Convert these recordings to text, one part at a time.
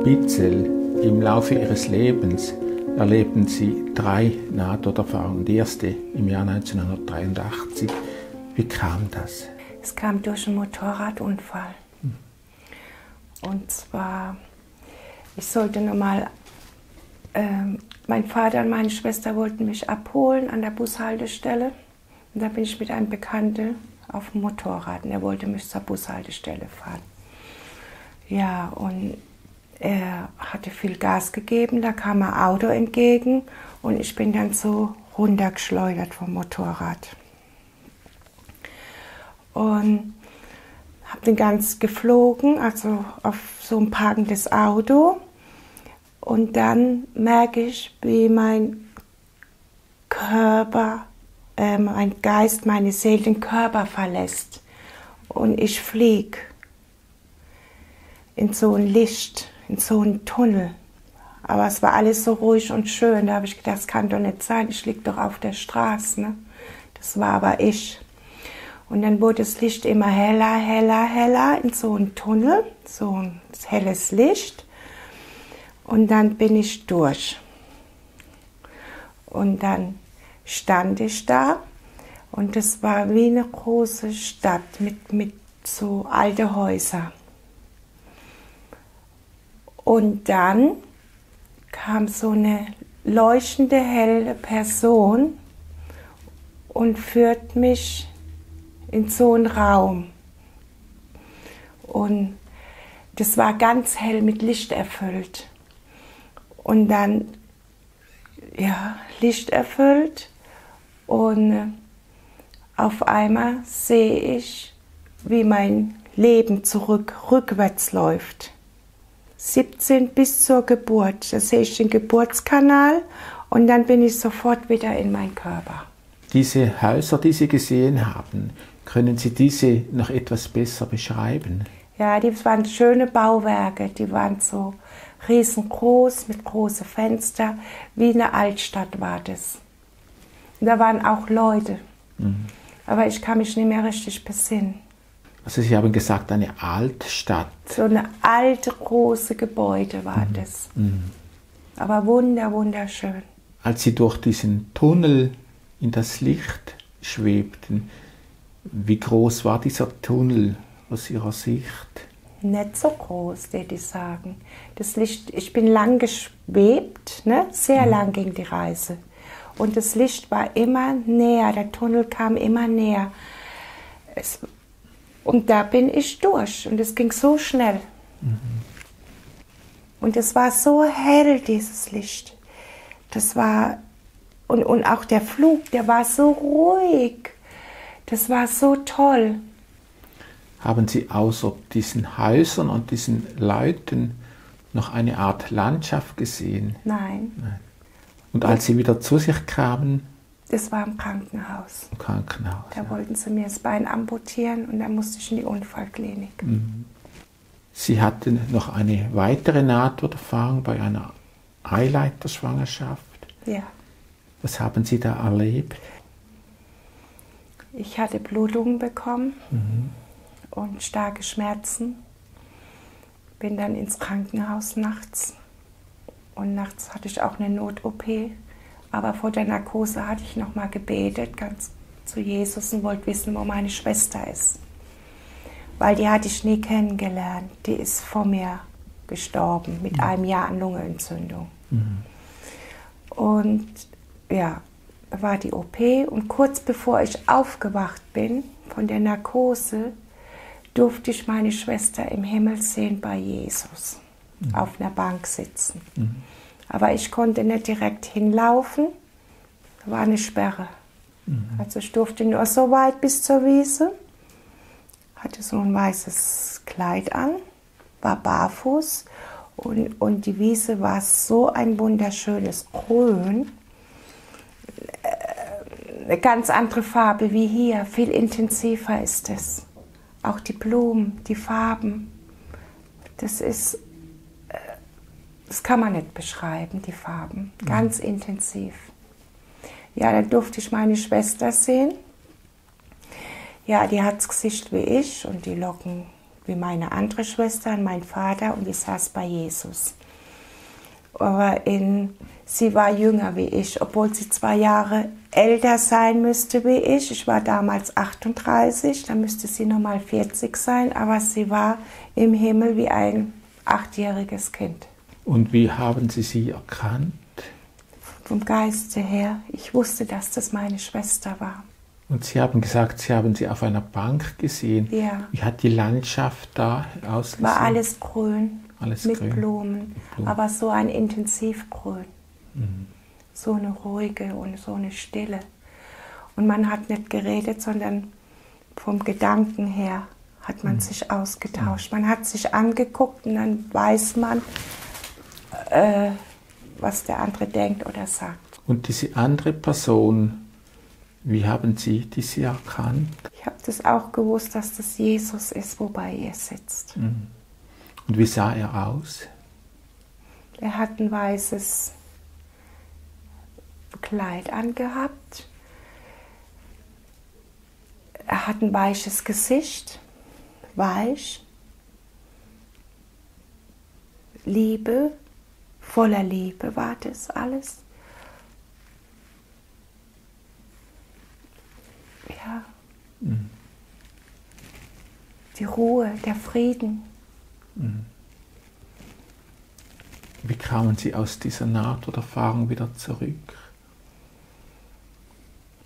Bitzel, im Laufe ihres Lebens erlebten sie 3 Nahtoderfahrungen. Die erste im Jahr 1983. Wie kam das? Es kam durch einen Motorradunfall. Und zwar, ich sollte nochmal, mein Vater und meine Schwester wollten mich abholen an der Bushaltestelle. Und da bin ich mit einem Bekannten auf dem Motorrad und er wollte mich zur Bushaltestelle fahren. Ja, und er hatte viel Gas gegeben, da kam ein Auto entgegen und ich bin dann so runtergeschleudert vom Motorrad. Und habe den ganz geflogen, also auf so ein parkendes Auto. Und dann merke ich, wie mein Körper, mein Geist, meine Seele den Körper verlässt. Und ich fliege in so ein Licht, in so einen Tunnel. Aber es war alles so ruhig und schön. Da habe ich gedacht, das kann doch nicht sein, ich liege doch auf der Straße. Ne? Das war aber ich. Und dann wurde das Licht immer heller, heller, heller in so einen Tunnel, so ein helles Licht. Und dann bin ich durch. Und dann stand ich da und es war wie eine große Stadt mit so alten Häusern. Und dann kam so eine leuchtende, helle Person und führt mich in so einen Raum. Und das war ganz hell mit Licht erfüllt. Und dann, ja, Licht erfüllt und auf einmal sehe ich, wie mein Leben rückwärts läuft. 17 bis zur Geburt. Da sehe ich den Geburtskanal und dann bin ich sofort wieder in meinen Körper. Diese Häuser, die Sie gesehen haben, können Sie diese noch etwas besser beschreiben? Ja, die waren schöne Bauwerke, die waren so riesengroß mit großen Fenstern, wie eine Altstadt war das. Und da waren auch Leute, aber ich kann mich nicht mehr richtig besinnen. Also Sie haben gesagt, eine Altstadt. So eine alte, große Gebäude war das. Aber wunderschön. Als Sie durch diesen Tunnel in das Licht schwebten, wie groß war dieser Tunnel aus Ihrer Sicht? Nicht so groß, würde ich sagen. Das Licht, ich bin lang geschwebt, ne? Sehr lang ging die Reise. Und das Licht war immer näher, der Tunnel kam immer näher. Und da bin ich durch und es ging so schnell. Und es war so hell, dieses Licht. Das war, und auch der Flug, der war so ruhig. Das war so toll. Haben Sie außer diesen Häusern und diesen Leuten noch eine Art Landschaft gesehen? Nein. Und als Sie wieder zu sich kamen? Das war im Krankenhaus. Im Krankenhaus. Da wollten sie mir das Bein amputieren und dann musste ich in die Unfallklinik. Sie hatten noch eine weitere Nahtoderfahrung bei einer Eileiterschwangerschaft. Ja. Was haben Sie da erlebt? Ich hatte Blutungen bekommen und starke Schmerzen. Bin dann ins Krankenhaus nachts. Und nachts hatte ich auch eine Not-OP. Aber vor der Narkose hatte ich noch mal gebetet, ganz zu Jesus, und wollte wissen, wo meine Schwester ist. Weil die hatte ich nie kennengelernt. Die ist vor mir gestorben mit einem Jahr an Lungenentzündung. Und ja, da war die OP und kurz bevor ich aufgewacht bin von der Narkose, durfte ich meine Schwester im Himmel sehen bei Jesus, auf einer Bank sitzen. Aber ich konnte nicht direkt hinlaufen, da war eine Sperre. Also ich durfte nur so weit bis zur Wiese, hatte so ein weißes Kleid an, war barfuß und die Wiese war so ein wunderschönes Grün, eine ganz andere Farbe wie hier, viel intensiver ist es. Auch die Blumen, die Farben, das kann man nicht beschreiben, die Farben, ganz intensiv. Ja, dann durfte ich meine Schwester sehen. Ja, die hat das Gesicht wie ich und die Locken wie meine andere Schwester und mein Vater und ich saß bei Jesus. Aber sie war jünger wie ich, obwohl sie 2 Jahre älter sein müsste wie ich. Ich war damals 38, dann müsste sie nochmal 40 sein, aber sie war im Himmel wie ein 8-jähriges Kind. Und wie haben Sie sie erkannt? Vom Geiste her. Ich wusste, dass das meine Schwester war. Und Sie haben gesagt, Sie haben sie auf einer Bank gesehen. Ja. Wie hat die Landschaft da ausgesehen? War alles grün, Alles mit grün. Blumen, aber so ein Intensivgrün. So eine ruhige und so eine Stille. Und man hat nicht geredet, sondern vom Gedanken her hat man sich ausgetauscht. Man hat sich angeguckt und dann weiß man, was der andere denkt oder sagt. Und diese andere Person, wie haben Sie diese erkannt? Ich habe das auch gewusst, dass das Jesus ist, wo bei ihr sitzt. Und wie sah er aus? Er hat ein weißes Kleid angehabt. Er hat ein weiches Gesicht, weich, Liebe, voller Liebe war das alles. Ja. Die Ruhe, der Frieden. Wie kamen Sie aus dieser Nahtoderfahrung wieder zurück?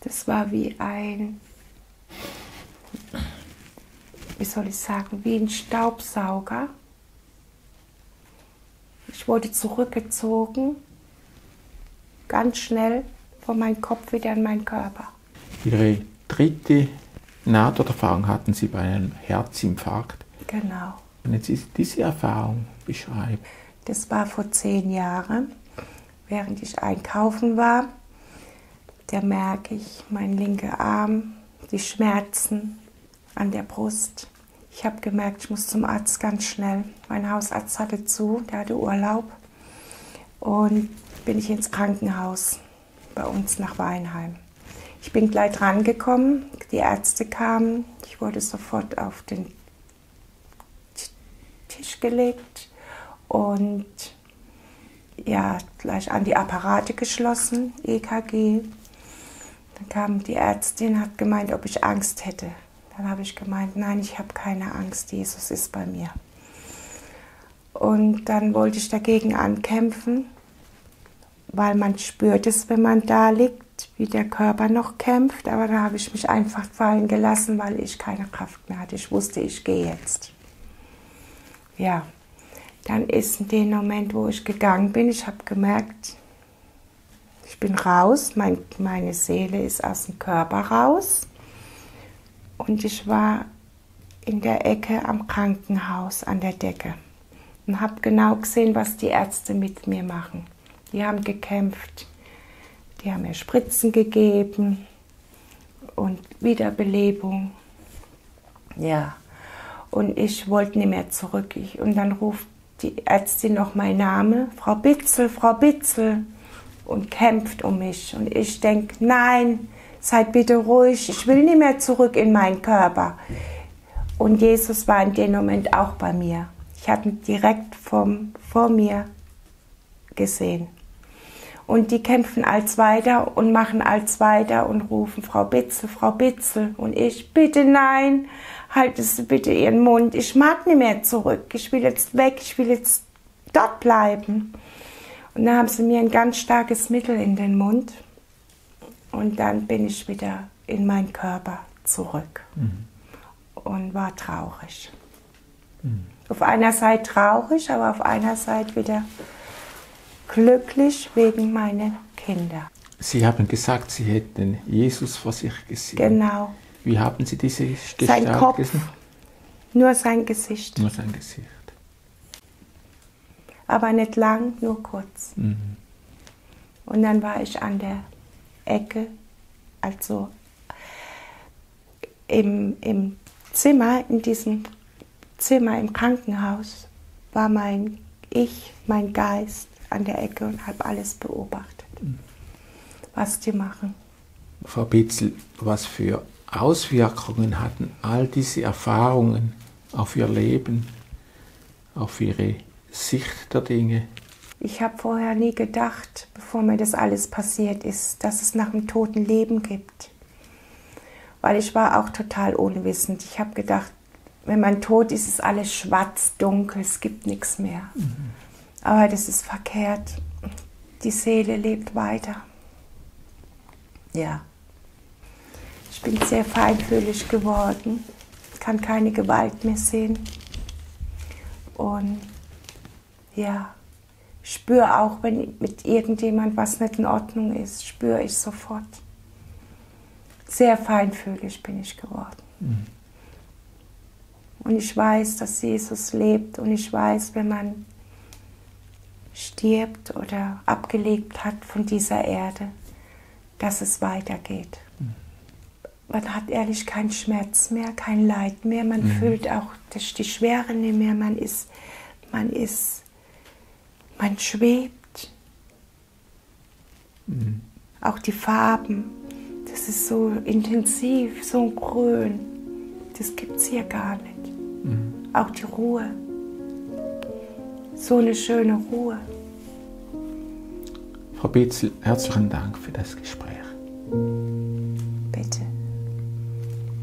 Das war wie wie ein Staubsauger. Ich wurde zurückgezogen, ganz schnell von meinem Kopf wieder in meinen Körper. Ihre dritte Nahtoderfahrung hatten Sie bei einem Herzinfarkt. Genau. Können Sie diese Erfahrung beschreiben? Das war vor 10 Jahren, während ich einkaufen war. Da merke ich meinen linken Arm, die Schmerzen an der Brust. Ich habe gemerkt, ich muss zum Arzt ganz schnell. Mein Hausarzt hatte zu, der hatte Urlaub. Und bin ich ins Krankenhaus bei uns nach Weinheim. Ich bin gleich rangekommen, die Ärzte kamen. Ich wurde sofort auf den Tisch gelegt und ja, gleich an die Apparate geschlossen, EKG. Dann kam die Ärztin, hat gemeint, ob ich Angst hätte. Dann habe ich gemeint, nein, ich habe keine Angst, Jesus ist bei mir. Und dann wollte ich dagegen ankämpfen, weil man spürt es, wenn man da liegt, wie der Körper noch kämpft. Aber da habe ich mich einfach fallen gelassen, weil ich keine Kraft mehr hatte. Ich wusste, ich gehe jetzt. Ja, dann ist in dem Moment, wo ich gegangen bin, ich habe gemerkt, ich bin raus, meine Seele ist aus dem Körper raus. Und ich war in der Ecke am Krankenhaus an der Decke und habe genau gesehen, was die Ärzte mit mir machen. Die haben gekämpft, die haben mir Spritzen gegeben und Wiederbelebung. Ja, und ich wollte nicht mehr zurück. Und dann ruft die Ärztin noch meinen Namen, Frau Bitzel, und kämpft um mich. Und ich denke, nein, seid bitte ruhig, ich will nicht mehr zurück in meinen Körper. Und Jesus war in dem Moment auch bei mir. Ich habe ihn direkt vor mir gesehen. Und die kämpfen als weiter und machen als weiter und rufen, Frau Bitzel. Und ich, bitte nein, halten Sie bitte Ihren Mund, ich mag nicht mehr zurück, ich will jetzt weg, ich will jetzt dort bleiben. Und dann haben sie mir ein ganz starkes Mittel in den Mund. Und dann bin ich wieder in meinen Körper zurück und war traurig. Auf einer Seite traurig, aber auf einer Seite wieder glücklich wegen meiner Kinder. Sie haben gesagt, Sie hätten Jesus vor sich gesehen. Genau. Wie haben Sie diese Gestalt Sein Kopf, gesehen? nur sein Gesicht. Nur sein Gesicht. Aber nicht lang, nur kurz. Und dann war ich an der Ecke, also im Zimmer, in diesem Zimmer im Krankenhaus, war mein Geist an der Ecke und habe alles beobachtet, was die machen. Frau Bitzel, was für Auswirkungen hatten all diese Erfahrungen auf ihr Leben, auf ihre Sicht der Dinge. Ich habe vorher nie gedacht, bevor mir das alles passiert ist, dass es nach dem Tod ein Leben gibt. Weil ich war auch total unwissend. Ich habe gedacht, wenn man tot ist, ist alles schwarz, dunkel, es gibt nichts mehr. Aber das ist verkehrt. Die Seele lebt weiter. Ja. Ich bin sehr feinfühlig geworden, kann keine Gewalt mehr sehen. Und ja, spüre auch, wenn mit irgendjemand was nicht in Ordnung ist, spüre ich sofort. Sehr feinfühlig bin ich geworden. Und ich weiß, dass Jesus lebt und ich weiß, wenn man stirbt oder abgelegt hat von dieser Erde, dass es weitergeht. Man hat ehrlich keinen Schmerz mehr, kein Leid mehr, man fühlt auch die Schwere nicht mehr, man schwebt. Auch die Farben, das ist so intensiv, so grün, das gibt es hier gar nicht. Auch die Ruhe, so eine schöne Ruhe. Frau Beetzel, herzlichen Dank für das Gespräch.